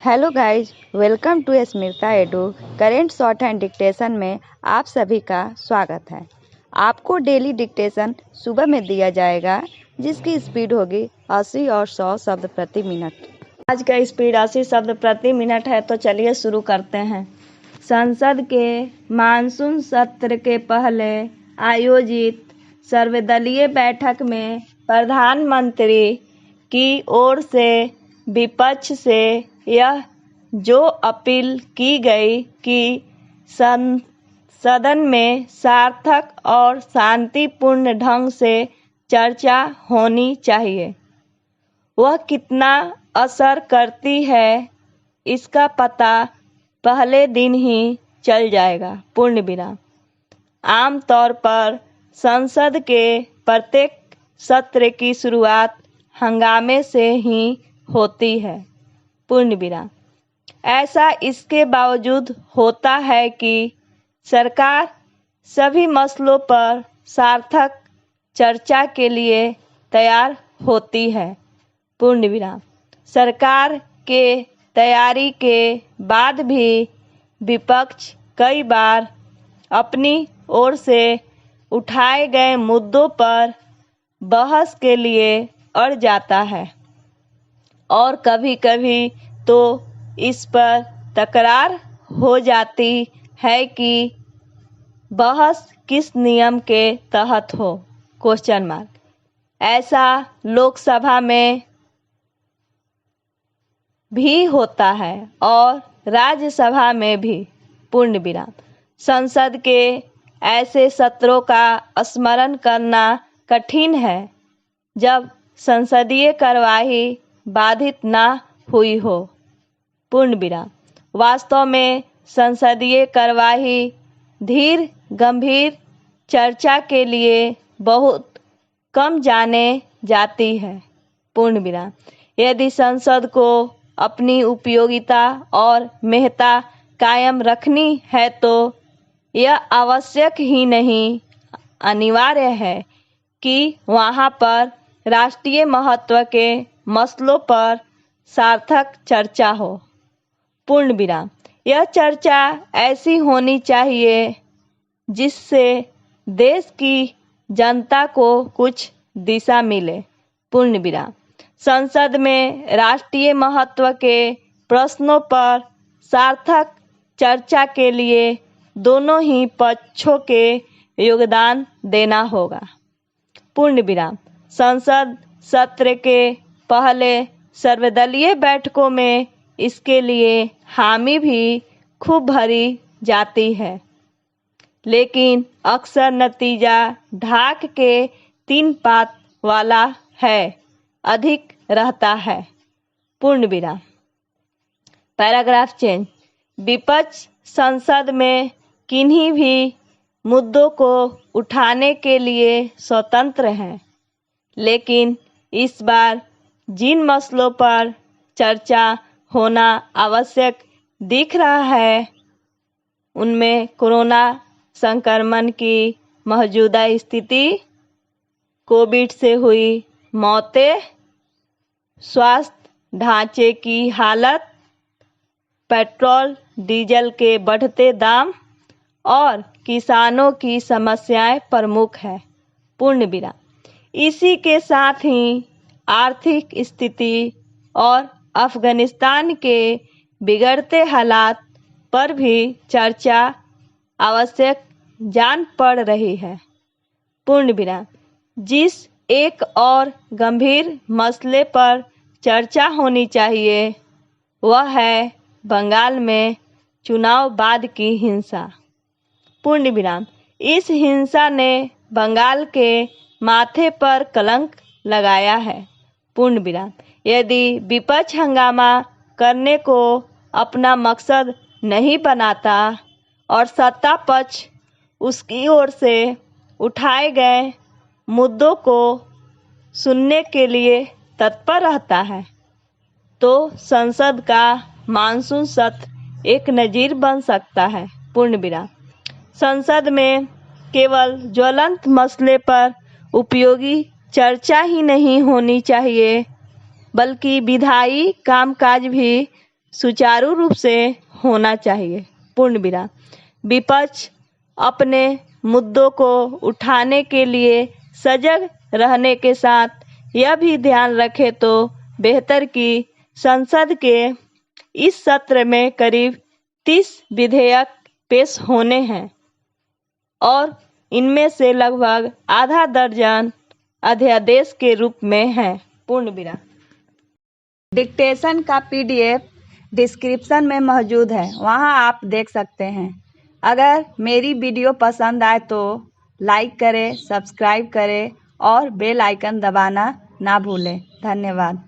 Hello guys, welcome to Smita edu. Current shorthand dictation में आप सभी का स्वागत है। आपको डेली डिक्टेशन सुबह में दिया जाएगा, जिसकी स्पीड होगी 80 और 100 शब्द प्रति मिनट। आज का स्पीड 80 शब्द प्रति मिनट है, तो चलिए शुरू करते हैं। संसद के मानसून सत्र के पहले आयोजित सर्वदलीय बैठक में प्रधानमंत्री की ओर से विपक्ष से यह जो अपील की गई कि सदन में सार्थक और शांतिपूर्ण ढंग से चर्चा होनी चाहिए, वह कितना असर करती है इसका पता पहले दिन ही चल जाएगा। पूर्ण विराम। आमतौर पर संसद के प्रत्येक सत्र की शुरुआत हंगामे से ही होती है। पूर्ण विराम। ऐसा इसके बावजूद होता है कि सरकार सभी मसलों पर सार्थक चर्चा के लिए तैयार होती है। पूर्ण विराम। सरकार के तैयारी के बाद भी विपक्ष कई बार अपनी ओर से उठाए गए मुद्दों पर बहस के लिए अड़ जाता है और कभी-कभी तो इस पर तकरार हो जाती है कि बहस किस नियम के तहत हो। Question mark. ऐसा लोकसभा में भी होता है और राज्यसभा में भी। पूर्ण विराम। संसद के ऐसे सत्रों का स्मरण करना कठिन है जब संसदीय कार्यवाही बाधित न हुई हो। पूर्ण विराम। वास्तव में संसदीय कार्यवाही धीर गंभीर चर्चा के लिए बहुत कम जाने जाती है। पूर्ण विराम। यदि संसद को अपनी उपयोगिता और महत्ता कायम रखनी है तो यह आवश्यक ही नहीं, अनिवार्य है कि वहाँ पर राष्ट्रीय महत्व के मसलों पर सार्थक चर्चा हो। पूर्ण विराम। यह चर्चा ऐसी होनी चाहिए जिससे देश की जनता को कुछ दिशा मिले। पूर्ण विराम। संसद में राष्ट्रीय महत्व के प्रश्नों पर सार्थक चर्चा के लिए दोनों ही पक्षों के योगदान देना होगा। पूर्ण विराम। संसद सत्र के पहले सर्वदलीय बैठकों में इसके लिए हामी भी खूब भरी जाती है, लेकिन अक्सर नतीजा ढाक के 3 पात वाला है अधिक रहता है। पूर्ण विराम। Paragraph change. विपक्ष संसद में किन्हीं भी मुद्दों को उठाने के लिए स्वतंत्र हैं, लेकिन इस बार जिन मसलों पर चर्चा होना आवश्यक दिख रहा है उनमें कोरोना संक्रमण की मौजूदा स्थिति, कोविड से हुई मौतें, स्वास्थ्य ढांचे की हालत, पेट्रोल डीजल के बढ़ते दाम और किसानों की समस्याएं प्रमुख है। पूर्ण विराम। इसी के साथ ही आर्थिक स्थिति और अफगानिस्तान के बिगड़ते हालात पर भी चर्चा आवश्यक जान पड़ रही है। पूर्ण विराम। जिस एक और गंभीर मसले पर चर्चा होनी चाहिए वह है बंगाल में चुनाव बाद की हिंसा। पूर्ण विराम। इस हिंसा ने बंगाल के माथे पर कलंक लगाया है। पूर्ण विराम। यदि विपक्ष हंगामा करने को अपना मकसद नहीं बनाता और सत्ता पक्ष उसकी ओर से उठाए गए मुद्दों को सुनने के लिए तत्पर रहता है, तो संसद का मानसून सत्र एक नजीर बन सकता है। पूर्ण विराम। संसद में केवल ज्वलंत मसले पर उपयोगी चर्चा ही नहीं होनी चाहिए, बल्कि विधायी कामकाज भी सुचारू रूप से होना चाहिए। पूर्ण विराम। विपक्ष अपने मुद्दों को उठाने के लिए सजग रहने के साथ यह भी ध्यान रखे तो बेहतर कि संसद के इस सत्र में करीब 30 विधेयक पेश होने हैं और इनमें से लगभग आधा दर्जन अध्यादेश के रूप में है। पूर्ण विराम। डिक्टेशन का PDF डिस्क्रिप्शन में मौजूद है, वहां आप देख सकते हैं। अगर मेरी वीडियो पसंद आए तो लाइक करें, सब्सक्राइब करें और बेल आइकन दबाना ना भूलें। धन्यवाद।